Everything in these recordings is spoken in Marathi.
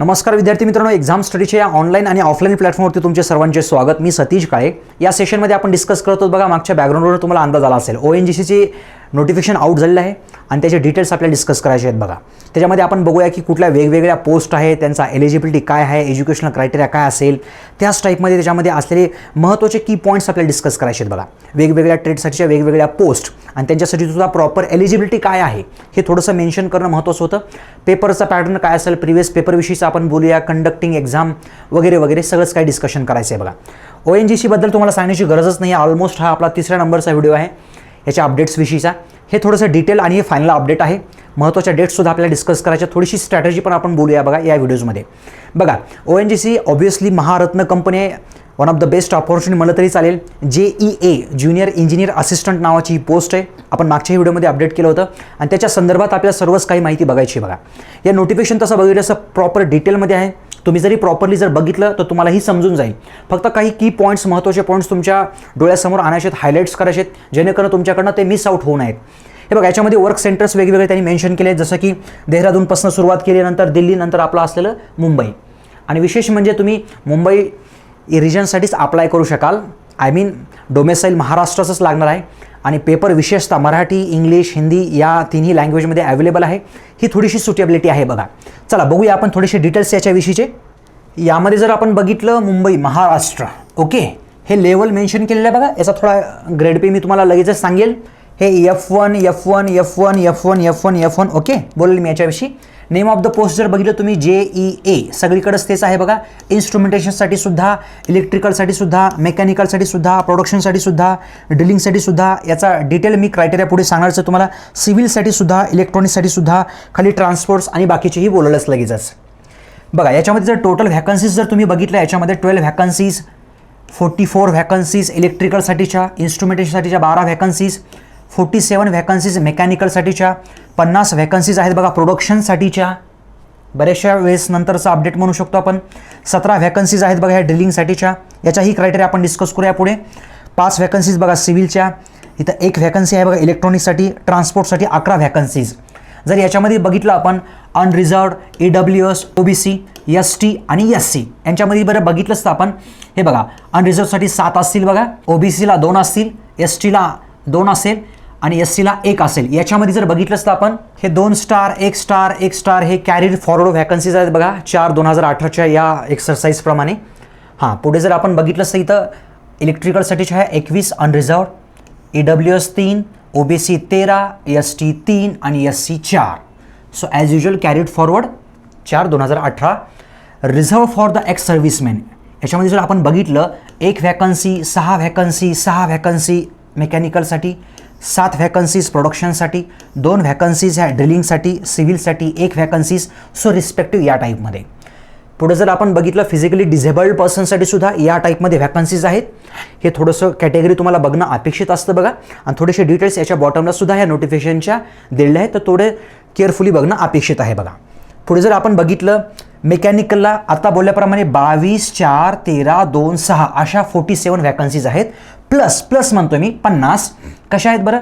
नमस्कार विद्यार्थी मित्रांनो, एक्झाम स्टडीच्या या ऑनलाईन आणि ऑफलाईन प्लॅटफॉर्मवरती तुमचे सर्वांचे स्वागत. मी सतीश काळे. या सेशनमध्ये आपण डिस्कस करतो बघा, मागच्या बॅकग्राऊंडवर तुम्हाला अंदाज आला असेल, ONGCची नोटिफिकेशन आउट झालेलं आहे आणि त्याचे डिटेल्स आपल्याला डिस्कस करायचे आहेत. बघा, त्याच्यामध्ये आपण बघूया की कुठल्या वेगवेगळ्या पोस्ट आहे, त्यांचा एलिजिबिलिटी काय आहे, एज्युकेशनल क्रायटेरिया काय असेल, त्याच टाईपमध्ये त्याच्यामध्ये असलेले महत्त्वाचे की पॉईंट्स आपल्याला डिस्कस करायचे आहेत. बघा, वेगवेगळ्या ट्रेडसाठीच्या वेगवेगळ्या पोस्ट आणि त्यांच्यासाठी सुद्धा प्रॉपर एलिजिबिलिटी काय आहे हे थोडंसं मेन्शन करणं महत्त्वाचं होतं. पेपरचा पॅटर्न काय असेल, प्रिव्हियस पेपरविषयीचं आपण बोलूया, कंडक्टिंग एक्झाम वगैरे वगैरे सगळंच काही डिस्कशन करायचं आहे. बघा, ONGCबद्दल तुम्हाला सांगण्याची गरजच नाही आहे. ऑलमोस्ट हा आपला 3रा नंबरचा व्हिडिओ आहे याच्या अपडेट्सविषयीचा. हे थोडंसं डिटेल आणि हे फायनल अपडेट आहे. महत्त्वाच्या डेट्ससुद्धा आपल्याला डिस्कस करायच्या, थोडीशी स्ट्रॅटेजी पण आपण बोलूया बघा या व्हिडिओजमध्ये. बघा, ONGC ऑब्व्हियसली महारत्न कंपनी आहे, one of the best opportunity म्हणलं तरी चालेल. JEA ज्युनियर इंजिनियर असिस्टंट नावाची ही पोस्ट आहे. आपण मागच्या व्हिडिओमध्ये अपडेट केलं होतं आणि त्याच्या संदर्भात आपल्याला सर्वच काही माहिती बघायची. बघा, या नोटिफिकेशन तसं बघितलं असं प्रॉपर डिटेलमध्ये आहे. तुम्ही जरी प्रॉपरली जर बघितलं तर तुम्हालाही समजून जाईल. फक्त काही की पॉईंट्स, महत्त्वाचे पॉईंट्स तुमच्या डोळ्यासमोर आणायचे आहेत, हायलाईट्स करायचे आहेत, जेणेकरून तुमच्याकडनं ते मिस आउट होऊ नयेत. हे बघा, याच्यामध्ये वर्क सेंटर्स वेगवेगळे त्यांनी मेन्शन केले आहेत, जसं की देहरादूनपासून सुरुवात केली, नंतर दिल्ली, नंतर आपलं असलेलं मुंबई. आणि विशेष म्हणजे तुम्ही मुंबई रिजनसाठीच अप्लाय करू शकाल. आय मीन डोमेसाईल महाराष्ट्राचंच लागणार आहे आणि पेपर विशेषतः मराठी, इंग्लिश, हिंदी या तिन्ही लँग्वेजमध्ये अवेलेबल आहे. ही थोडीशी सुटेबिलिटी आहे. बघा, चला बघूया आपण थोडेसे डिटेल्स याच्याविषयीचे. यामध्ये जर आपण बघितलं मुंबई महाराष्ट्र, ओके, हे लेवल मेन्शन केलेलं आहे. बघा, याचा थोडा ग्रेड पे मी तुम्हाला लगेचच सांगेल. हे F1 F1 F1 F1 F1 F1 okay बोलेल मी याच्याविषयी. नेम ऑफ द पोस्ट जर बघितलं तुम्ही JEA सगळीकडेच तेच आहे. बघा, इन्स्ट्रुमेंटेशनसाठी सुद्धा, इलेक्ट्रिकलसाठी सुद्धा, मेकॅनिकलसाठी सुद्धा, प्रोडक्शनसाठी सुद्धा, ड्रिलिंगसाठी सुद्धा. याचा डिटेल मी क्रायटेरिया पुढे सांगणारच आहे तुम्हाला. सिव्हिलसाठी सुद्धा, इलेक्ट्रॉनिक्ससाठी सुद्धा, खाली ट्रान्सपोर्ट्स आणि बाकीचेही बोललंच लगेचच. बघा, याच्यामध्ये जर टोटल व्हॅकन्सीज जर तुम्ही बघितलं, याच्यामध्ये 12 व्हॅकन्सीज, 44 व्हॅकन्सीज इलेक्ट्रिकलसाठीच्या, इन्स्ट्रुमेंटेशनसाठीच्या 12 व्हॅकन्सीज, 47 व्हॅकन्सीज मेकॅनिकलसाठीच्या, 50 व्हॅकन्सीज आहेत बघा प्रोडक्शनसाठीच्या, बऱ्याचशा वेळेस नंतरचा अपडेट म्हणू शकतो आपण. 17 व्हॅकन्सीज आहेत बघा ह्या ड्रिलिंगसाठीच्या, याच्याही क्रायटेरिया आपण डिस्कस करूया पुढे. 5 व्हॅकन्सीज बघा सिव्हिलच्या, इथं 1 व्हॅकन्सी आहे बघा इलेक्ट्रॉनिक्ससाठी, ट्रान्सपोर्टसाठी 11 व्हॅकन्सीज. जर याच्यामध्ये बघितलं आपण अनरिझर्व्ड, EWS, OBC, ST आणि SC यांच्यामध्ये बरं बघितलंच तर आपण हे बघा, अनरिझर्वसाठी 7 असतील बघा, OBCला 2 असतील, STला 2 असेल आणि SCला 1 असेल. याच्यामध्ये जर बघितलंच तर आपण हे 2 स्टार 1 स्टार 1 स्टार हे कॅरीड फॉरवर्ड व्हॅकन्सीज आहेत बघा 4/2018च्या या एक्सरसाइजप्रमाणे. हां, पुढे जर आपण बघितलंच तर इथं इलेक्ट्रिकलसाठीच्या ह्या 21 अनरिझर्व्ड, EWS 3, OBC 13, ST 3 आणि SC 4. So as usual carried forward 4/2018. Reserve for the ex serviceman याच्यामध्ये जर आपण बघितलं 1 व्हॅकन्सी, 6 व्हॅकन्सी, 6 व्हॅकन्सी मेकॅनिकलसाठी, 7 व्हॅकन्सीज प्रोडक्शनसाठी, 2 व्हॅकन्सीज ह्या ड्रिलिंगसाठी, सिव्हिलसाठी 1 व्हॅकन्सीज. सो रिस्पेक्टिव्ह या टाईपमध्ये. पुढे जर आपण बघितलं फिजिकली डिझेबल्ड पर्सनसाठी सुद्धा या टाईपमध्ये व्हॅकन्सीज आहेत. हे थोडंसं कॅटेगरी तुम्हाला बघणं अपेक्षित असतं बघा, आणि थोडेसे डिटेल्स याच्या बॉटमला सुद्धा ह्या नोटिफिकेशनच्या दिलेले आहेत, तर थोडे केअरफुली बघणं अपेक्षित आहे बघा. पुढे जर आपण बघितलं मेकॅनिकलला आता बोलल्याप्रमाणे 22, 4, 13, 2, 6 अशा 47 व्हॅकन्सीज आहेत. प्लस म्हणतोय मी 50 कशा आहेत बरं,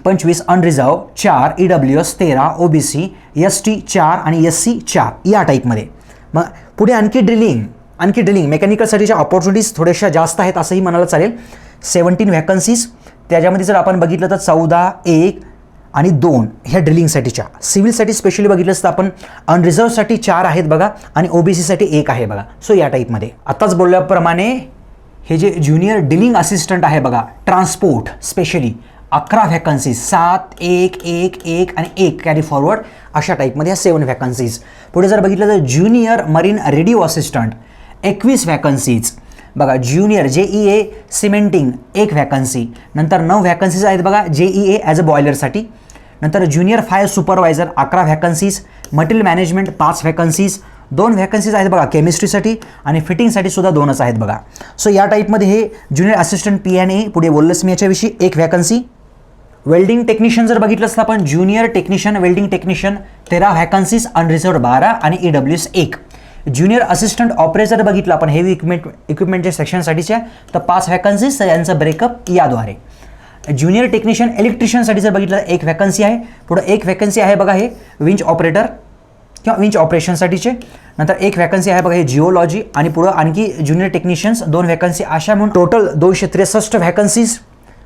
25 अनरिझर्व, 4 EWS 13, OBC, ST 4 आणि SC 4 या टाईपमध्ये. मग पुढे आणखी ड्रिलिंग मेकॅनिकलसाठीच्या ऑपॉर्च्युनिटीज थोड्याशा जास्त आहेत असंही म्हणायला चालेल. 17 व्हॅकन्सीज. त्याच्यामध्ये जर आपण बघितलं तर 14, 1 आणि 2 ह्या ड्रिलिंगसाठीच्या. सिव्हिलसाठी स्पेशली बघितलंच तर आपण अनरिझर्वसाठी 4 आहेत बघा आणि OBCसाठी 1 आहे बघा. सो या टाईपमध्ये आत्ताच बोलल्याप्रमाणे हे जे ज्युनियर ड्रिलिंग असिस्टंट आहे बघा ट्रान्सपोर्ट स्पेशली 11 व्हॅकन्सीज, 7, 1, 1, 1 आणि 1 कॅरी फॉरवर्ड अशा टाईपमध्ये ह्या 7 व्हॅकन्सीज. पुढे जर बघितलं तर junior marine radio assistant 21 vacancies बघा. Junior JEA cementing 1 vacancy. नंतर 9 व्हॅकन्सीज आहेत बघा JEA ॲज अ बॉयलरसाठी. नंतर junior fire supervisor 11 vacancies. Material management 5 vacancies. 2 vacancies आहेत बघा केमिस्ट्रीसाठी आणि फिटिंगसाठी सुद्धा 2च आहेत बघा. सो या टाईपमध्ये हे ज्युनियर असिस्टंट PNA पुढे बोललंच मी याच्याविषयी 1 व्हॅकन्सी. वेल्डिंग टेक्निशियन जर बघितलंच तर आपण junior technician welding technician 13 vacancies, unreserved 12 आणि EWS 1. ज्युनियर असिस्टंट ऑपरेटर बघितलं आपण हेवी इक्विपमेंटच्या सेक्शनसाठीच्या तर 5 व्हॅकन्सीज, तर यांचं ब्रेकअप याद्वारे. ज्युनियर टेक्निशियन इलेक्ट्रिशियनसाठी जर बघितलं 1 व्हॅकन्सी आहे. पुढे 1 व्हॅकन्सी आहे बघा हे विंच ऑपरेटर किंवा विंच ऑपरेशनसाठीचे. नंतर एक वॅकन्सी आहे बघा हे जिओलॉजी, आणि पुढं आणखी ज्युनियर टेक्निशियन्स 2 वॅकन्सी, अशा म्हणून टोटल 263 वॅकन्सीज.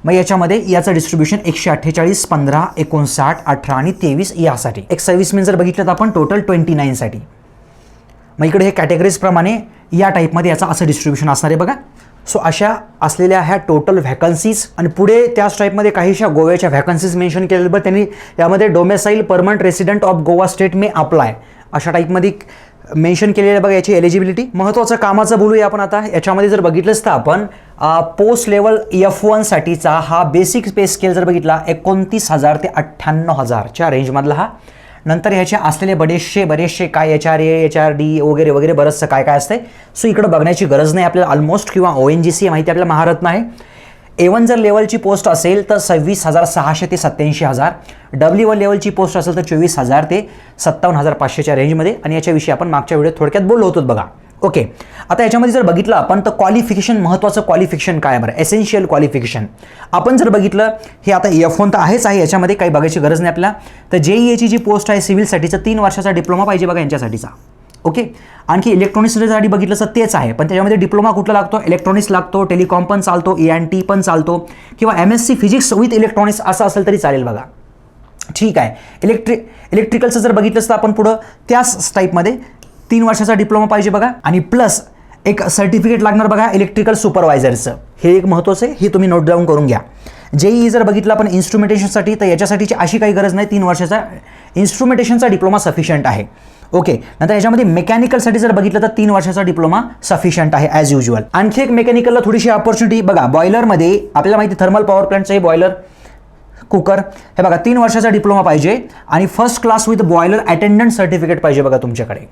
मग याच्यामध्ये याचं डिस्ट्रीब्युशन 148, 15, 59, 18 आणि 23 यासाठी. एक सर्व्हिसमेन जर बघितलं तर आपण टोटल 29 साठी. मग इकडे हे कॅटेगरीजप्रमाणे या टाईपमध्ये याचं असं डिस्ट्रीब्युशन असणार आहे बघा. सो अशा असलेल्या ह्या टोटल व्हॅकन्सीज, आणि पुढे त्याच टाईपमध्ये काहीशा गोव्याच्या व्हॅकन्सीज मेन्शन केलेल्या, बरं त्यांनी यामध्ये domicile permanent resident of Goa state may apply अशा टाईपमध्ये मेन्शन केलेलं बघा याची एलिजिबिलिटी. महत्त्वाचं कामाचं बोलूया आपण आता. याच्यामध्ये जर बघितलंच तर आपण पोस्ट लेवल F1 साठीचा हा बेसिक पे स्केल जर बघितला 29,000 ते 98,000च्या रेंजमधला हा. नंतर ह्याचे असलेले बरेचसे काय HRA HRD वगैरे वगैरे बरंचसं काय काय असतंय. सो इकडं बघण्याची गरज नाही आपल्याला ऑलमोस्ट, किंवा ONGC माहिती आपल्याला महारत्न आहे. A1 जर लेवलची पोस्ट असेल तर 26,600 ते 87,000. W1 लेवलची पोस्ट असेल तर 24,000 ते 57,500च्या रेंजमध्ये, आणि याच्याविषयी आपण मागच्या व्हिडिओत थोडक्यात बोललो होतो बघा. ओके, आता याच्यामध्ये जर बघितलं आपण तर क्वालिफिकेशन, महत्त्वाचं क्वालिफिकेशन काय बरं, एसेन्शियल क्वालिफिकेशन आपण जर बघितलं, हे आता F1 तर आहेच आहे, याच्यामध्ये काही बघायची गरज नाही आपल्याला. तर JEAची जी पोस्ट आहे सिव्हिलसाठीचं 3 वर्षाचा डिप्लोमा पाहिजे बघा यांच्यासाठीचा. ओके, आणखी इलेक्ट्रॉनिक्ससाठी बघितलं तर तेच आहे, पण त्याच्यामध्ये डिप्लोमा कुठला लागतो, इलेक्ट्रॉनिक्स लागतो, टेलिकॉम पण चालतो, ENT पण चालतो, किंवा MSc फिजिक्स विथ इलेक्ट्रॉनिक्स असं असेल तरी चालेल बघा. ठीक आहे. इलेक्ट्रिकलचं जर बघितलं तर आपण पुढं त्याच टाईपमध्ये 3 वर्षाचा डिप्लोमा पाहिजे बघा, आणि प्लस एक सर्टिफिकेट लागणार बघा इलेक्ट्रिकल सुपरवायझरचं. हे एक महत्त्वाचं आहे, हे तुम्ही नोट डाऊन करून घ्या. JEE जर बघितलं आपण इन्स्ट्रुमेंटेशनसाठी, तर याच्यासाठीची अशी काही गरज नाही, 3 वर्षाचा इन्स्ट्रुमेंटेशनचा डिप्लोमा सफिशियंट आहे. ओके, नंतर याच्यामध्ये मेकॅनिकलसाठी जर बघितलं तर 3 वर्षाचा डिप्लोमा सफिशियंट आहे ॲज युज्युअल. आणखी एक मेकॅनिकलला थोडीशी अपॉर्च्युनिटी बघा, बॉयलरमध्ये आपल्याला माहिती थर्मल पॉवर प्लांटचं हे बॉयलर कुकर, हे बघा 3 वर्षाचा डिप्लोमा पाहिजे, आणि first class with boiler attendant certificate पाहिजे बघा तुमच्याकडे.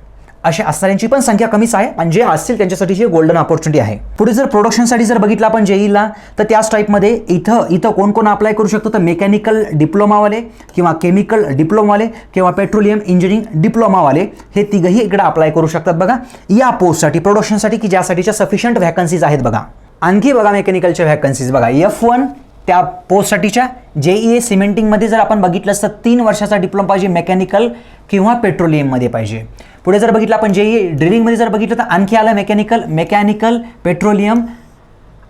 अशा असणाऱ्यांची पण संख्या कमीच आहे, म्हणजे असतील त्यांच्यासाठी गोल्डन अपॉर्च्युनिटी आहे. पुढे जर प्रोडक्शनसाठी जर बघितलं आपण JEEला, तर त्याच टाईपमध्ये इथं कोण कोण अप्लाय करू शकतो, तर मेकॅनिकल डिप्लोमावाले, किंवा केमिकल डिप्लोमावाले, किंवा पेट्रोलियम इंजिनिअरिंग डिप्लोमावाले, हे तिघही इकडे अप्लाय करू शकतात बघा या पोस्टसाठी, प्रोडक्शनसाठी, की ज्यासाठीच्या सफिशियंट व्हॅकन्सीज आहेत बघा. आणखी बघा मेकॅनिकलच्या व्हॅकन्सीज बघा F1 त्या पोस्टसाठीच्या. JEA सिमेंटिंगमध्ये जर आपण बघितलं तर 3 वर्षाचा डिप्लोमा पाहिजे, मेकॅनिकल किंवा पेट्रोलियममध्ये पाहिजे. पुढे जर बघितलं आपण JEE ड्रिलिंगमध्ये जर बघितलं तर आणखी आलं मेकॅनिकल, पेट्रोलियम,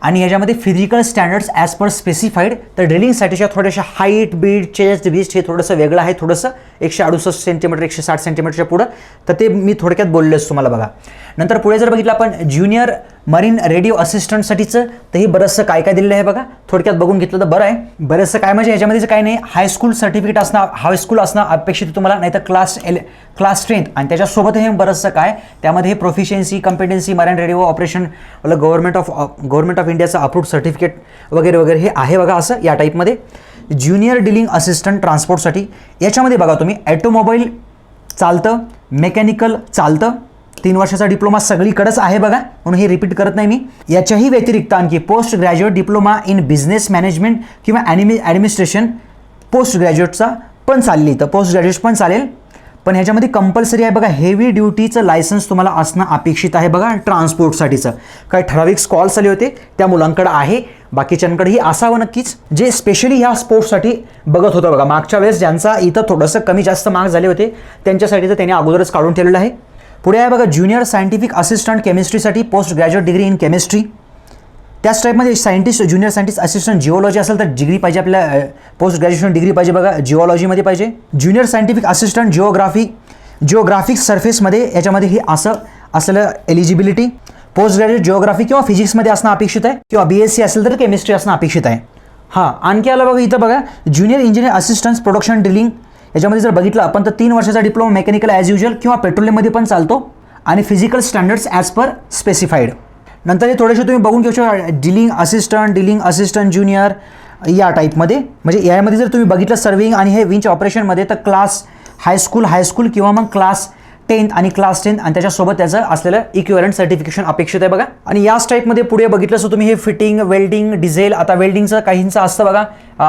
आणि ह्याच्यामध्ये physical standards as per specified. तर ड्रिलिंगसाठीच्या थोड्याशा हाईट, बीट, चेस्ट, बिस्ट हे थोडंसं वेगळं आहे, थोडंसं 168 सेंटीमीटर 160 सेंटीमीटरच्या पुढं, तर ते मी थोडक्यात बोललेच तुम्हाला बघा. नंतर पुढे जर बघितलं आपण ज्युनियर मरीन रेडिओ असिस्टंटसाठीचं, तर हे बरंचसं काय काय दिलेलं आहे बघा, थोडक्यात बघून घेतलं तर बरं आहे. बरंचसं काय म्हणजे याच्यामध्ये काय नाही, हायस्कूल सर्टिफिकेट असणं, हायस्कूल असणं अपेक्षित तुम्हाला, नाही तर क्लास 10, आणि त्याच्यासोबत हे बरंचसं काय त्यामध्ये हे proficiency, competency, marine radio operation, government of इंडियाचं अप्रूव्ड सर्टिफिकेट वगैरे वगैरे हे आहे बघा असं या टाईपमध्ये. ज्युनियर डीलिंग असिस्टंट ट्रान्सपोर्टसाठी याच्यामध्ये बघा तुम्ही ऑटोमोबाईल चालतं, मेकॅनिकल चालतं, 3 वर्षाचा डिप्लोमा सगळीकडेच आहे बघा, म्हणून हे रिपीट करत नाही मी. याच्याही व्यतिरिक्त आणखी post graduate diploma in business management किंवा ॲडमिनिस्ट्रेशन पोस्ट ग्रॅज्युएटचा पण चालली, तर पोस्ट ग्रॅज्युएट पण चालेल, पण ह्याच्यामध्ये कंपल्सरी आहे बघा हेवी ड्युटीचं लायसन्स तुम्हाला असणं अपेक्षित आहे बघा ट्रान्सपोर्टसाठीचं. काही ठराविक स्कॉल्स आले होते त्या मुलांकडे आहे, बाकीच्यांकडेही असावं नक्कीच, जे स्पेशली ह्या स्पोर्ट्ससाठी बघत होतं बघा. मागच्या वेळेस ज्यांचा इथं थोडंसं कमी जास्त मार्क्स झाले होते त्यांच्यासाठी तर त्यांनी अगोदरच काढून ठेवलेलं आहे. पुढे आहे बघा ज्युनियर सायंटिफिक असिस्टंट केमिस्ट्रीसाठी post graduate degree in chemistry. त्याच टाईपमध्ये scientist, junior scientist assistant geology असेल तर डिग्री पाहिजे आपल्याला, पोस्ट ग्रॅज्युएशन डिग्री पाहिजे बघा जिओलॉजीमध्ये पाहिजे. ज्युनियर सायंटिफिक असिस्टंट जिओग्राफिक सर्फेसमध्ये याच्यामध्ये हे असं असलेलं एलिजिबिलिटी. पोस्ट ग्रॅज्युएट जिओग्राफी किंवा फिजिक्समध्ये असणं अपेक्षित आहे, किंवा BSc असेल तर केमिस्ट्री असणं अपेक्षित आहे. हां, आणखी आलं बघा इथं बघा junior engineer assistant production drilling. याच्यामध्ये जर बघितलं आपण तर 3 वर्षाचा डिप्लोमा मेकॅनिकल ॲज युज्युअल किंवा पेट्रोलियममध्ये पण चालतो, आणि physical standards as per specified. नंतर हे थोडेसे तुम्ही बघून घेऊ शकता डिलिंग असिस्टंट ज्युनियर या टाईपमध्ये. म्हणजे यामध्ये जर तुम्ही बघितलं सर्विंग आणि हे विंच ऑपरेशनमध्ये, तर क्लास हायस्कूल किंवा मग क्लास 10 आणि क्लास 10 आणि त्याच्यासोबत त्याचं असलेलं इक्विव्हॅलंट सर्टिफिकेशन अपेक्षित आहे बघा. आणि याच टाईपमध्ये पुढे बघितलं असं तुम्ही हे फिटिंग, वेल्डिंग, डिझेल. आता वेल्डिंगचं काहींचं असतं बघा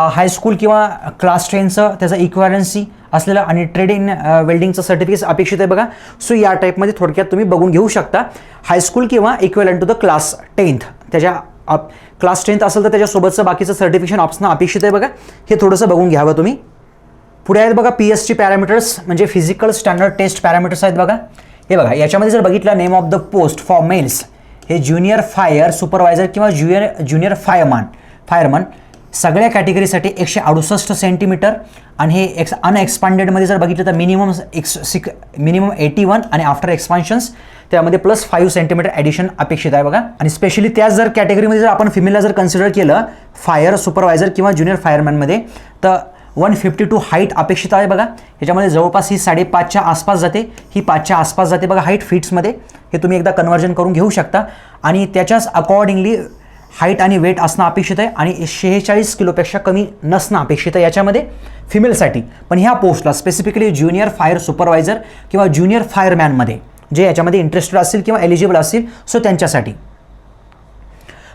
हायस्कूल किंवा क्लास 10चं त्याचं इक्विव्हॅलन्सी असलेलं, आणि ट्रेड इन वेल्डिंगचं सर्टिफिकेट अपेक्षित आहे बघा. सो या टाईपमध्ये थोडक्यात तुम्ही बघून घेऊ शकता हायस्कूल किंवा equivalent to the class 10th, त्याच्या क्लास 10th असेल तर त्याच्यासोबतचं बाकीचं सर्टिफिकेशन असणं अपेक्षित आहे बघा. हे थोडंसं बघून घ्यावं तुम्ही. पुढे आहेत बघा PST पॅरामीटर्स, म्हणजे फिजिकल स्टँडर्ड टेस्ट पॅरामीटर्स आहेत बघा. हे बघा, याच्यामध्ये जर बघितलं name of the post for mails, हे ज्युनियर फायर सुपरवायझर किंवा ज्युनियर फायरमन सगळ्या कॅटेगरीसाठी 168 सेंटीमीटर, आणि हे अनएक्सपांडेडमध्ये जर बघितलं तर मिनिमम 81 आणि आफ्टर एक्सपान्शन्स त्यामध्ये +5 सेंटीमीटर ॲडिशन अपेक्षित आहे बघा. आणि स्पेशली त्याच जर कॅटेगरीमध्ये जर आपण फिमेलला जर कन्सिडर केलं फायर सुपरवायझर किंवा ज्युनियर फायरमॅनमध्ये, तर 152 हाईट अपेक्षित आहे बघा. ह्याच्यामध्ये जवळपास ही 5.5च्या आसपास जाते, ही 5च्या आसपास जाते बघा हाईट फीट्समध्ये. हे तुम्ही एकदा कन्वर्जन करून घेऊ शकता. आणि त्याच्याच अकॉर्डिंगली हाईट आणि वेट असणं अपेक्षित आहे, आणि 46 किलोपेक्षा कमी नसणं अपेक्षित आहे याच्यामध्ये फिमेलसाठी. पण ह्या पोस्टला स्पेसिफिकली ज्युनियर फायर सुपरवायझर किंवा ज्युनियर फायरमॅनमध्ये जे याच्यामध्ये इंटरेस्टेड असतील किंवा एलिजिबल असतील, सो त्यांच्यासाठी.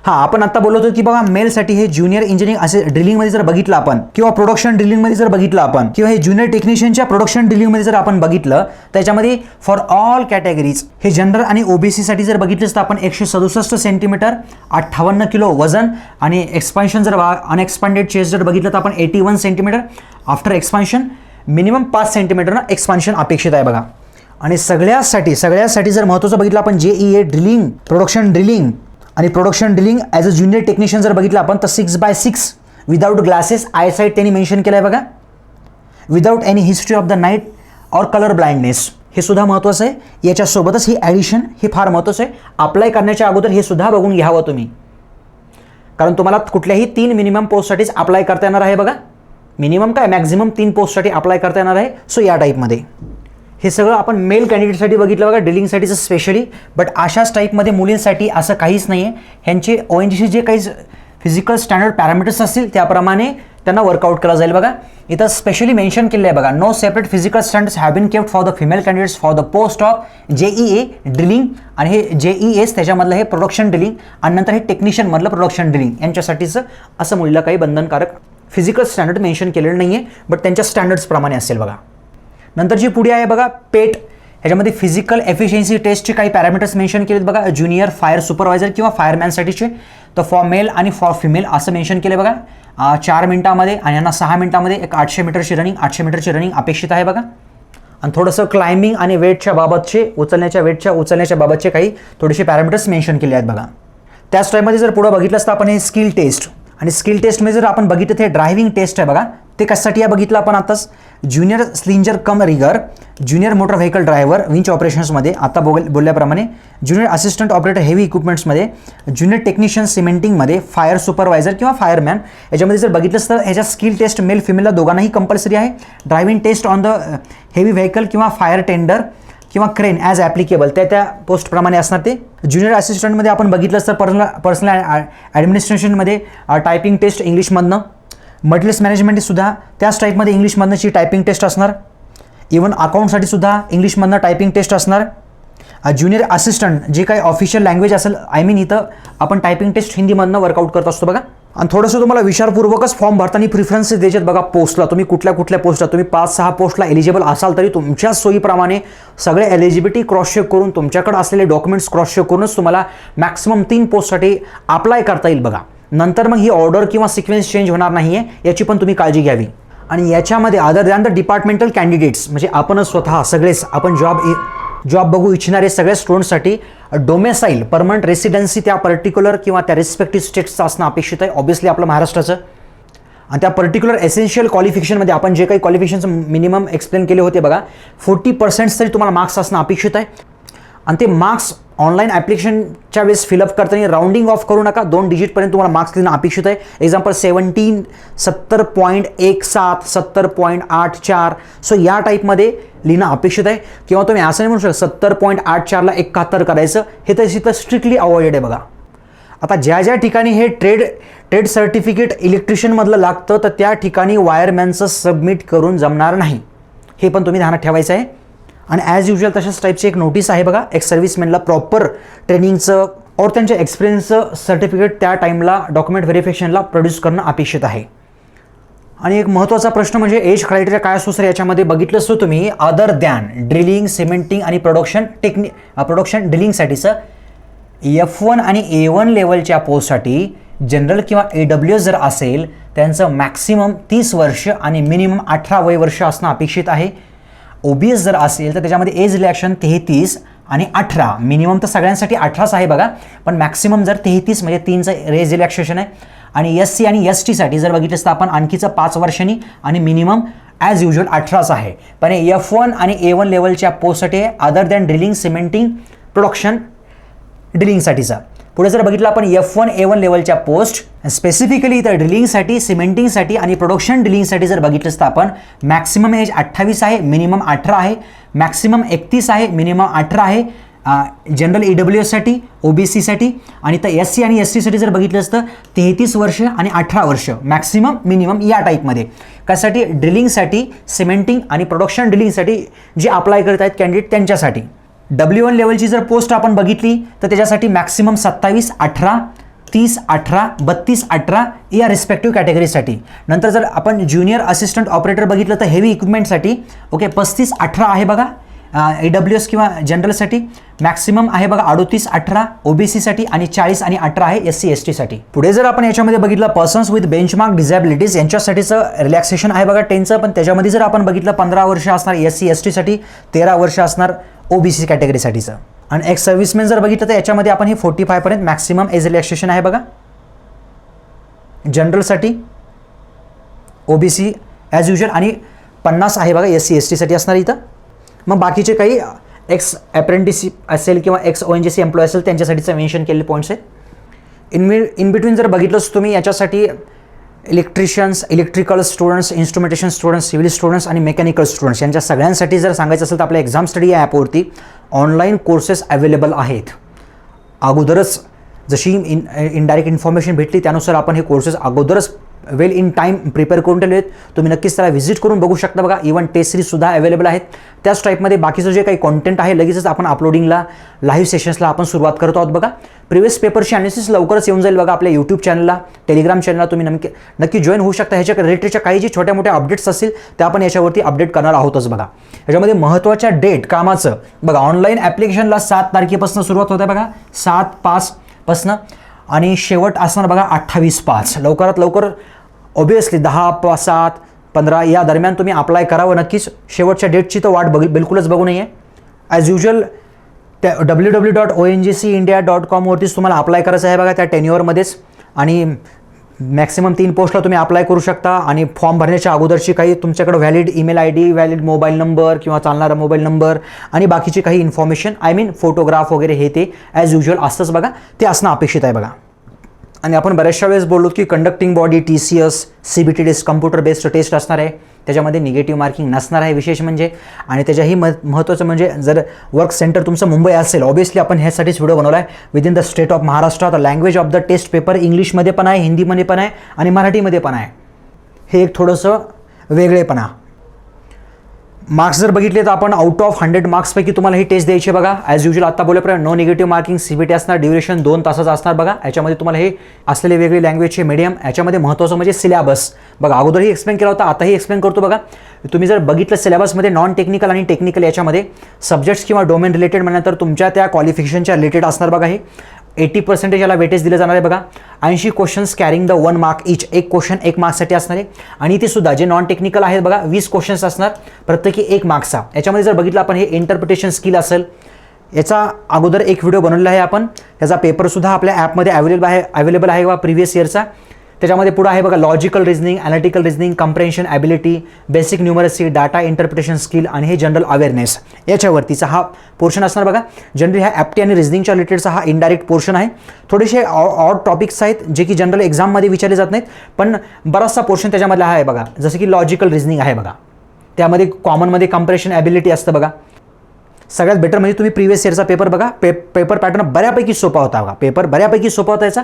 हां, आपण आता बोलत होतो की बघा मेलसाठी हे ज्युनियर इंजिनिअरिंग असे ड्रिलिंगमध्ये जर बघितलं आपण, किंवा प्रोडक्शन ड्रिलिंगमध्ये जर बघितलं आपण, किंवा हे ज्युनियर टेक्निशियनच्या प्रोडक्शन ड्रिलिंगमध्ये जर आपण बघितलं, त्याच्यामध्ये फॉर ऑल कॅटेगरीज हे जनरल आणि OBCसाठी जर बघितलंच तर आपण 167 सेंटीमीटर 58 किलो वजन, आणि एक्सपान्शन जर अनएक्सपांडेड चेस्ट जर बघितलं तर आपण 81 सेंटीमीटर, आफ्टर एक्सपान्शन मिनिमम 5 सेंटीमीटरनं एक्सपान्शन अपेक्षित आहे बघा. आणि सगळ्यासाठी जर महत्त्वाचं बघितलं आपण JEA ड्रिलिंग, प्रोडक्शन ड्रिलिंग आणि production drilling as a junior technician जर बघितलं आपण तर 6x6 विदाउट ग्लासेस आयसाईट त्यांनी मेन्शन केलं आहे बघा, without any history of the night और कलर ब्लाइंडनेस. हे सुद्धा महत्त्वाचं आहे. याच्यासोबतच ही ॲडिशन हे फार महत्त्वाचं आहे. अप्लाय करण्याच्या अगोदर हे सुद्धा बघून घ्यावं तुम्ही, कारण तुम्हाला कुठल्याही 3 मिनिमम पोस्टसाठीच अप्लाय करता येणार आहे बघा. मिनिमम काय मॅक्झिमम 3 पोस्टसाठी अप्लाय करता येणार आहे. सो या टाईपमध्ये हे सगळं आपण मेल कॅन्डिडेटसाठी बघितलं बघा, ड्रिलिंगसाठीचं स्पेशली. बट अशाच टाईपमध्ये मुलींसाठी असं काहीच नाही आहे. ह्यांचे ONGC जे काही फिजिकल स्टँडर्ड पॅरामीटर्स असतील त्याप्रमाणे त्यांना वर्कआउट केलं जाईल बघा. इथं स्पेशली मेन्शन केलं आहे बघा, no separate physical standards have been kept for the female candidates for the post of JEA drilling. आणि हे JES त्याच्यामधलं हे प्रोडक्शन ड्रिलिंग, आणि नंतर हे टेक्निशियनमधलं प्रोडक्शन ड्रिलिंग यांच्यासाठीचं असं मुलीला काही बंधनकारक फिजिकल स्टँडर्ड मेन्शन केलेलं नाही आहे, बट त्यांच्या स्टँडर्ड्सप्रमाणे असेल बघा. नंतर जी पुढे आहे बघा पेट, ह्याच्यामध्ये फिजिकल एफिशियन्सी टेस्टचे काही पॅरामीटर्स मेन्शन केलेत बघा, ज्युनियर फायर सुपरवायझर किंवा फायरमॅनसाठीचे. तर फॉर मेल आणि फॉर फिमेल असं मेन्शन केलं बघा. 4 मिनिटामध्ये आणि यांना 6 मिनिटामध्ये एक 800 मीटरची रनिंग अपेक्षित आहे बघा. आणि थोडंसं क्लाइम्बिंग आणि वेटच्या बाबतचे उचलण्याच्या बाबतचे काही थोडेसे पॅरामीटर्स मेन्शन केले आहेत बघा. त्याच टाईममध्ये जर पुढं बघितलं असतं आपण हे स्किल टेस्ट, आणि स्किल टेस्टमध्ये जर आपण बघितलं ते ड्रायव्हिंग टेस्ट आहे बघा. ते कशासाठी आहे बघितलं आपण आताच, junior slinger cum rigger, junior motor vehicle driver winch ऑपरेशन्समध्ये आता बोलल्याप्रमाणे, ज्युनियर असिस्टंट ऑपरेटर हेवी इक्विपमेंट्समध्ये, ज्युनियर टेक्निशियन सिमेंटिंगमध्ये, फायर सुपरवायझर किंवा फायरमॅन याच्यामध्ये जर बघितलंच तर ह्याच्या स्किल टेस्ट मेल फिमेलला दोघांनाही कंपल्सरी आहे. Driving test on the heavy vehicle किंवा फायर टेंडर किंवा क्रेन ॲज ॲप्लिकेबल त्या पोस्टप्रमाणे असणार ते. ज्युनियर असिस्टंटमध्ये आपण बघितलं तर पर्सनल ॲडमिनिस्ट्रेशनमध्ये टायपिंग टेस्ट इंग्लिशमधनं, मटेरियल्स मॅनेजमेंट सुद्धा त्याच टाईपमध्ये इंग्लिशमधनंची टायपिंग टेस्ट असणार. इवन अकाउंटसाठी सुद्धा इंग्लिशमधनं टायपिंग टेस्ट असणार. ज्युनियर असिस्टंट जे काही ऑफिशियल लँग्वेज असेल, इथं आपण टायपिंग टेस्ट हिंदीमधनं वर्कआउट करत असतो बघा. आणि थोडंसं तुम्हाला विचारपूर्वकच फॉर्म भरताना प्रिफरन्सेस द्यायचे बघा पोस्टला. तुम्ही कुठल्या पोस्टला, तुम्ही 5-6 पोस्टला एलिजिबल असाल तरी तुमच्या सोयीप्रमाणे सगळे एलिजिबिलिटी क्रॉस चेक करून, तुमच्याकडे असलेले डॉक्युमेंट्स क्रॉस चेक करूनच तुम्हाला मॅक्सिमम 3 पोस्टसाठी अप्लाय करता येईल बघा. नंतर मग ही ऑर्डर किंवा सिक्वेन्स चेंज होणार नाही आहे, याची पण तुम्ही काळजी घ्यावी. आणि याच्यामध्ये other than the departmental candidates, म्हणजे आपणच स्वतः सगळेच आपण जॉब बघू इच्छिणारे सगळ्या स्टुडंट्ससाठी डोमेसाईल परमनंट रेसिडेन्सी त्या पर्टिक्युलर किंवा त्या रिस्पेक्टिव्ह स्टेट्सचं असणं अपेक्षित आहे. ऑब्व्हियसली आपलं महाराष्ट्राचं. आणि त्या पर्टिक्युलर एसेन्शियल क्वालिफिकेशनमध्ये आपण जे काही क्वालिफिकेशन मिनिमम एक्सप्लेन केले होते बघा, 40% तरी तुम्हाला मार्क्स असणं अपेक्षित आहे. आणि ते मार्क्स ऑनलाईन ॲप्लिकेशनच्या वेळेस फिलअप करताना राऊंडिंग ऑफ करू नका, 2 डिजिटपर्यंत तुम्हाला मार्क्स लिहिणं अपेक्षित आहे. एक्झाम्पल 17, 70.17, 70.84, सो या टाईपमध्ये लिहिणं अपेक्षित आहे. किंवा तुम्ही असं नाही म्हणू शकता 70.84ला 71 करायचं, हे तर इथं स्ट्रिक्टली अवॉइडेड आहे बघा. आता ज्या ठिकाणी हे ट्रेड सर्टिफिकेट इलेक्ट्रिशियनमधलं लागतं, तर त्या ठिकाणी वायरमॅनचं सबमिट करून जमणार नाही, हे पण तुम्ही ध्यानात ठेवायचं आहे. आणि ॲज युजल तशाच टाईपची एक नोटीस आहे बघा, एक सर्व्हिसमॅनला प्रॉपर ट्रेनिंगचं और त्यांच्या एक्सपिरियन्सचं सर्टिफिकेट त्या टाईमला डॉक्युमेंट व्हेरिफिकेशनला प्रोड्यूस करणं अपेक्षित आहे. आणि एक महत्त्वाचा प्रश्न म्हणजे एज क्रायटेरिया काय असतो सर, याच्यामध्ये बघितलं असतो तुम्ही अदर दॅन ड्रिलिंग, सिमेंटिंग आणि प्रोडक्शन ड्रिलिंगसाठीचं F1 आणि A1 लेवलच्या पोस्टसाठी जनरल किंवा AWS जर असेल त्यांचं मॅक्सिमम 30 वर्ष आणि मिनिमम 18 वर्ष असणं अपेक्षित आहे. OBS जर असेल तर त्याच्यामध्ये एज रिलॅक्शन 33 आणि 18, मिनिमम तर सगळ्यांसाठी 18च आहे बघा, पण मॅक्सिमम जर 33 म्हणजे 3चं एज रिलॅक्सेशन आहे. आणि SC आणि STसाठी जर बघितलं तर आपण आणखीचं 5 वर्षांनी आणि मिनिमम ॲज युजल 18च आहे. पण F1 आणि A1 लेवलच्या पोस्टसाठी other than drilling, cementing, production ड्रिलिंगसाठीचा. पुढे जर बघितलं आपण F1 A1 लेवलच्या पोस्ट स्पेसिफिकली इथं ड्रिलिंगसाठी, सिमेंटिंगसाठी आणि प्रोडक्शन ड्रिलिंगसाठी जर बघितलं तर आपण मॅक्सिमम एज 28 आहे, मिनिमम 18 आहे, मॅक्सिमम 31 आहे, मिनिमम 18 आहे. जनरल AWSसाठी, OBCसाठी आणि तर SC आणि STसाठी जर बघितलं असतं 33 वर्ष आणि 18 वर्ष मॅक्सिमम मिनिमम या टाईपमध्ये. कशासाठी? ड्रिलिंगसाठी, सिमेंटिंग आणि प्रोडक्शन ड्रिलिंगसाठी जे अप्लाय करत आहेत कॅन्डिडेट त्यांच्यासाठी. W1 लेवलची जर पोस्ट आपण बघितली तर त्याच्यासाठी मॅक्सिमम 27, 18, 30, 18, 32, 18 या रिस्पेक्टिव्ह कॅटेगरीसाठी. नंतर जर आपण ज्युनियर असिस्टंट ऑपरेटर बघितलं तर हेवी इक्विपमेंटसाठी 35, 18 आहे बघा. AWS किंवा जनरलसाठी मॅक्सिमम आहे बघा 38, 18 OBCसाठी आणि 40 आणि 18 आहे SC STसाठी. पुढे जर आपण याच्यामध्ये बघितलं पर्सन्स विथ बेंचमार्क डिझॅबिलिटीज यांच्यासाठीचं रिलॅक्सेशन आहे बघा 10चं, पण त्याच्यामध्ये जर आपण बघितलं 15 वर्ष असणार SC STसाठी, 13 वर्ष असणार OBC कॅटेगरीसाठीचं. आणि एक्स सर्व्हिसमॅन जर बघितलं तर याच्यामध्ये आपण हे 45 पर्यंत मॅक्सिमम एज रिलॅक्सेशन आहे बघा. जनरलसाठी OBC ॲज युजल आणि 50 आहे बघा SC STसाठी असणार इथं. मग बाकीचे काही एक्स अप्रेंटिसशिप असेल किंवा एक्स ONGC एम्प्लॉय असेल त्यांच्यासाठीचं मेन्शन केलेले पॉईंट्स आहेत. इन बिटवीन जर बघितलंच तुम्ही याच्यासाठी इलेक्ट्रिशियन्स, electrical students, instrumentation students, civil students आणि मेकॅनिकल स्टुडंट्स यांच्या सगळ्यांसाठी जर सांगायचं असेल तर आपल्या एक्झाम स्टडी या ॲपवरती ऑनलाईन कोर्सेस अवेलेबल आहेत. अगोदरच जशी इनडायरेक्ट इन्फॉर्मेशन भेटली त्यानुसार आपण हे कोर्सेस अगोदरच वेल इन टाईम प्रिपेअर करून ठेवले आहेत. तुम्ही नक्कीच त्याला व्हिजिट करून बघू शकता बघा. इव्हन टेस्ट सिरीजसुद्धा अवेलेबल आहेत. त्याच टाईपमध्ये बाकीचं जे काही कॉन्टेंट आहे लगेचच आपण अपलोडिंगला, लाईव्ह सेशन्सला आपण सुरुवात करतो आहोत बघा. प्रिव्हियस पेपरची अनालिसिस लवकरच येऊन जाईल बघा आपल्या यूट्यूब चॅनलला, टेलिग्राम चॅनलला तुम्ही नक्की जॉईन होऊ शकता. ह्याच्या रिलेटेडच्या काही जे छोट्या मोठ्या अपडेट्स असतील त्या आपण याच्यावरती अपडेट करणार आहोतच बघा. ह्याच्यामध्ये महत्त्वाच्या डेट कामाचं बघा, ऑनलाईन ॲप्लिकेशनला 7 तारखेपासून सुरुवात होते बघा, 7/5 आणि शेवट असणार बघा 28/5. लवकरात लवकर ऑब्वियसली 10, 7, 15 या दरम्यान तुम्ही अप्लाय करावं नक्कीच. शेवटच्या डेटची तर वाट बिलकुलच बघू नये. ॲज युजल त्या www.ongcindia.com वरतीच तुम्हाला अप्लाय करायचं आहे बघा त्या टेन्युअरमध्येच. आणि मॅक्सिमम 3 पोस्टला तुम्ही अप्लाय करू शकता. आणि फॉर्म भरण्याच्या अगोदरची काही तुमच्याकडे valid email ID, valid mobile number किंवा चालणारा मोबाईल नंबर आणि बाकीची काही इन्फॉर्मेशन फोटोग्राफ वगैरे हे ते ॲज युजल असतंच बघा, ते असणं अपेक्षित आहे बघा. आणि आपण बऱ्याचशा वेळेस बोललो की conducting body TCS CBT test computer based test असणार आहे. त्याच्यामध्ये निगेटिव्ह मार्किंग नसणार आहे विशेष म्हणजे. आणि त्याच्याही महत्त्वाचं म्हणजे जर वर्क सेंटर तुमचं मुंबई असेल, ऑब्वियसली आपण ह्यासाठीच व्हिडिओ बनवला आहे. Within the state of Maharashtra. तर language of the test paper इंग्लिशमध्ये पण आहे, हिंदीमध्ये पण आहे आणि मराठीमध्ये पण आहे. हे एक थोडंसं वेगळेपणा. मार्क्स जर बघितले तर आपण आउट ऑफ 100 मार्क्सपैकी तुम्हाला ही टेस्ट द्यायची बघा. ॲज युजल आता बोलल्याप्रमाणे नो निगेटिव्ह मार्किंग CBT असणार. ड्युरेशन 2 तासाचं असणार बघा. याच्यामध्ये तुम्हाला हे असलेले वेगळे लँग्वेजचे मीडियम. याच्यामध्ये महत्त्वाचं म्हणजे सिलेबस बघा, अगोदरही एक्सप्लेन केला होता, आताही एक्सप्लेन करतो बघा. तुम्ही जर बघितलं सिलेबसमध्ये नॉन टेक्निकल आणि टेक्निकल याच्यामध्ये सब्जेक्ट्स किंवा डोमेन रिलेटेड म्हणल्यानंतर तुमच्या त्या क्वालिफिकेशनच्या रिलेटेड असणार बघा. हे 80% याला वेटेज दिलं जाणार आहे बघा. 80 क्वेश्चन्स कॅरिंग द 1 मार्क इच. एक क्वेश्चन 1 मार्क्ससाठी असणार आहे. आणि ते सुद्धा जे नॉन टेक्निकल आहेत बघा 20 क्वेश्चन्स असणार प्रत्येकी 1 मार्क्सचा. याच्यामध्ये जर बघितलं आपण हे इंटरप्रिटेशन स्किल असेल, याचा अगोदर एक व्हिडिओ बनवलेला आहे आपण. याचा पेपरसुद्धा आपल्या ॲपमध्ये अवेलेबल आहे बघा प्रिव्हियस इयरचा. त्याच्यामध्ये पुढं आहे बघा logical reasoning, analytical reasoning, comprehension ability, basic numeracy, data interpretation skill आणि हे जनरल अवेअरनेस याच्यावरतीचा हा पोर्शन असणार बघा. जनरली ह्या ॲप्टी आणि रिझनिंगच्या रिलेटेडचा हा इनडायरेक्ट पोर्शन आहे. थोडेसे ऑड टॉपिक्स आहेत जे की जनरल एक्झाममध्ये विचारले जात नाहीत, पण बराचसा पोर्शन त्याच्यामधला आहे बघा. जसं की लॉजिकल रिझनिंग आहे बघा, त्यामध्ये कॉमनमध्ये कम्प्रेशन ॲबिलिटी असतं बघा. सगळ्यात बेटर म्हणजे तुम्ही प्रिव्हियस इयरचा पेपर बघा. पेपर पॅटर्न बऱ्यापैकी सोपा होता बघा. पेपर बऱ्यापैकी सोपा होता याचा.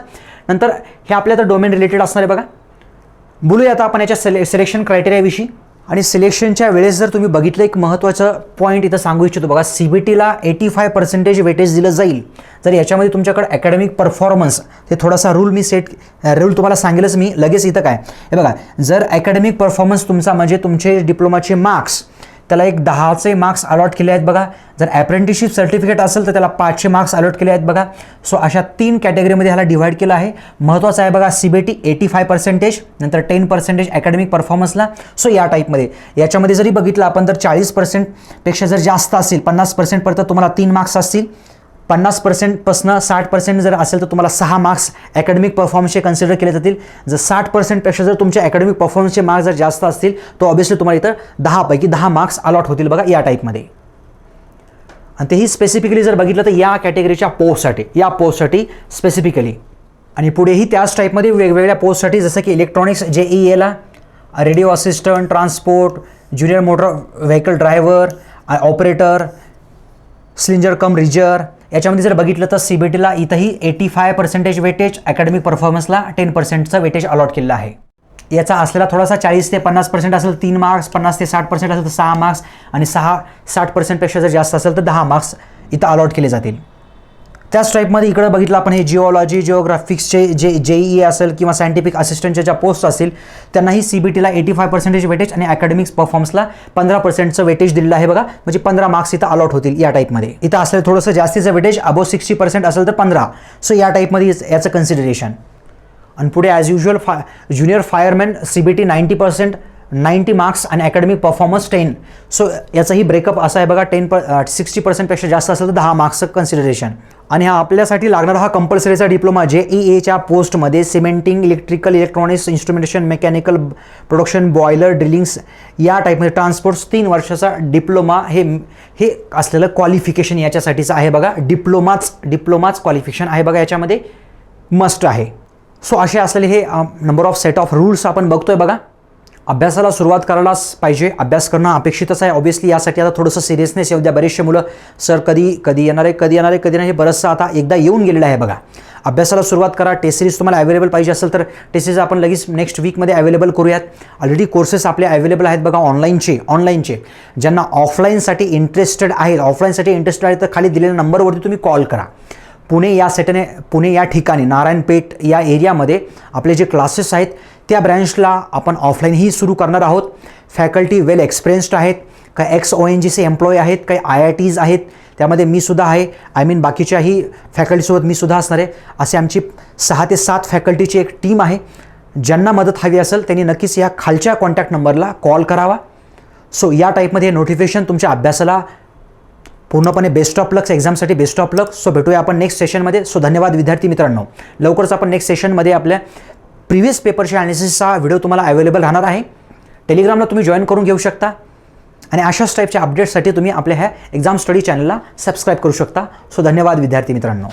नंतर हे आपल्या तर डोमेन रिलेटेड असणार आहे बघा. बोलूया आता आपण याच्या सिलेक्शन क्रायटेरियाविषयी. आणि सिलेक्शनच्या वेळेस जर तुम्ही बघितलं एक महत्त्वाचं पॉईंट इथं सांगू इच्छितो बघा. CBTला 85% वेटेज दिलं जाईल जर याच्यामध्ये तुमच्याकडे अकॅडमिक परफॉर्मन्स, ते थोडासा रूल तुम्हाला सांगेलच मी लगेच. इथं काय हे बघा, जर अकॅडमिक परफॉर्मन्स तुमचा म्हणजे तुमचे डिप्लोमाचे मार्क्स त्याला एक 10चे मार्क्स अलॉट केले आहेत बघा. जर अप्रेंटिसशिप सर्टिफिकेट असेल तर त्याला 5चे मार्क्स अलॉट केले आहेत बघा. सो अशा 3 कॅटेगरीमध्ये ह्याला डिव्हाइड केलं आहे. महत्त्वाचं आहे बघा CBT 85%, नंतर 10% अकॅडमिक परफॉर्मन्सला. सो या टाईपमध्ये याच्यामध्ये जरी बघितलं आपण तर 40%पेक्षा जर जास्त असेल 50% पर्यंत तुम्हाला 3 मार्क्स असतील. 50%पासून 60% जर असेल तर तुम्हाला 6 मार्क्स अकॅडमिक परफॉर्मन्सचे कन्सिडर केले जातील. जर 60%पेक्षा जर तुमचे अकॅडमिक परफॉर्मन्सचे मार्क्स जर जास्त असतील तर ऑब्व्हियसली तुम्हाला इथं 10 पैकी 10 मार्क्स अलॉट होतील बघा या टाईपमध्ये. आणि तेही स्पेसिफिकली जर बघितलं तर या कॅटेगरीच्या पोस्टसाठी स्पेसिफिकली. आणि पुढेही त्याच टाईपमध्ये वेगवेगळ्या पोस्टसाठी जसं की इलेक्ट्रॉनिक्स JEAला, radio assistant, transport, junior motor vehicle driver, operator, slinger cum rigger, याच्यामध्ये जर बघितलं तर CBTला इथंही 85% वेटेज, अकॅडमिक परफॉर्मन्सला 10%चं वेटेज अलॉट केलेलं आहे. याचा असलेला थोडासा 40 ते 50% असेल 3 मार्क्स, 50 ते 60% असेल तर 6 मार्क्स, आणि 60% जर जास्त असेल तर 10 मार्क्स इथं अलॉट केले जातील. त्याच टाईपमध्ये इकडं बघितलं आपण हे जिओलॉजी, जिओग्राफिक्सचे जे JEA असेल किंवा सायंटिफिक असिस्टंटच्या ज्या पोस्ट असतील त्यांनाही CBTला 85% वेटेज आणि अकॅडमिक्स परफॉर्मन्सला 15%चं वेटेज दिलेलं आहे बघा. म्हणजे 15 मार्क्स इथं अलॉट होतील या टाईपमध्ये. इथं असलेलं थोडंसं जास्तीचं वेटेज अबोव 60% असेल तर 15. सो या टाईपमध्ये याचं कन्सिडरेशन. आणि पुढे as usual junior fireman CBT 90%, 90 marks आणि अकॅडमिक परफॉर्मन्स 10. सो याचाही ब्रेकअप असा आहे बघा. 60%पेक्षा जास्त असेल तर 10 मार्क्सचं कन्सिडरेशन. आणि हा आपल्यासाठी लागणारा हा कंपल्सरीचा डिप्लोमा JEAच्या पोस्टमध्ये cementing, electrical, electronics, instrumentation, mechanical, production, boiler, drillings या टाईपमध्ये ट्रान्सपोर्ट्स 3 वर्षाचा डिप्लोमा हे असलेलं क्वालिफिकेशन याच्यासाठीचं आहे बघा. डिप्लोमाच क्वालिफिकेशन आहे बघा याच्यामध्ये, मस्ट आहे. सो असे असलेले हे number of set of rules आपण बघतोय बघा. अभ्यासाला सुरुवात करायलाच पाहिजे, अभ्यास करणं अपेक्षितच आहे ऑब्व्हियसली. यासाठी आता थोडंसं सिरियसनेस येऊ द्या. बरेचसे मुलं सर कधी येणार आहे हे बरंचसं आता एकदा येऊन गेलेलं आहे बघा. अभ्यासाला सुरुवात करा. टेस्ट सिरीज तुम्हाला अवेलेबल पाहिजे असेल तर टेस्ट सिरीज आपण लगेच नेक्स्ट वीकमध्ये अवेलेबल करूयात. ऑलरेडी कोर्सेस आपले अवेलेबल आहेत बघा ऑनलाईनचे. ज्यांना ऑफलाईनसाठी इंटरेस्टेड आहेत तर खाली दिलेल्या नंबरवरती तुम्ही कॉल करा. पुणे या ठिकाणी नारायणपेठ या एरियामध्ये आपले जे क्लासेस आहेत त्या ब्रँचला आपण ऑफलाईनही सुरू करणार आहोत. फॅकल्टी वेल एक्सपिरियन्स्ड आहेत, काही ONGC एम्प्लॉई आहेत, काही IITs आहेत, त्यामध्ये मी सुद्धा आहे. बाकीच्याही फॅकल्टीसोबत मी सुद्धा असणार आहे. असे आमची 6 ते 7 फॅकल्टीची एक टीम आहे. ज्यांना मदत हवी असेल त्यांनी नक्कीच या खालच्या कॉन्टॅक्ट नंबरला कॉल करावा. सो या टाईपमध्ये नोटिफिकेशन तुमच्या अभ्यासाला पूर्णपणे बेस्ट ऑफ लक, एक्झामसाठी बेस्ट ऑफ लक. सो भेटूया आपण नेक्स्ट सेशनमध्ये. सो धन्यवाद विद्यार्थी मित्रांनो. लवकरच आपण नेक्स्ट सेशनमध्ये आपल्या प्रिव्हियस पेपरच्या ॲनालिसिसचा व्हिडिओ तुम्हाला अवेलेबल राहणार आहे. टेलिग्रामला तुम्ही जॉईन करून घेऊ शकता आणि अशाच टाईपच्या अपडेट्ससाठी तुम्ही आपल्या ह्या एक्झाम स्टडी चॅनलला सबस्क्राईब करू शकता. सो धन्यवाद विद्यार्थी मित्रांनो.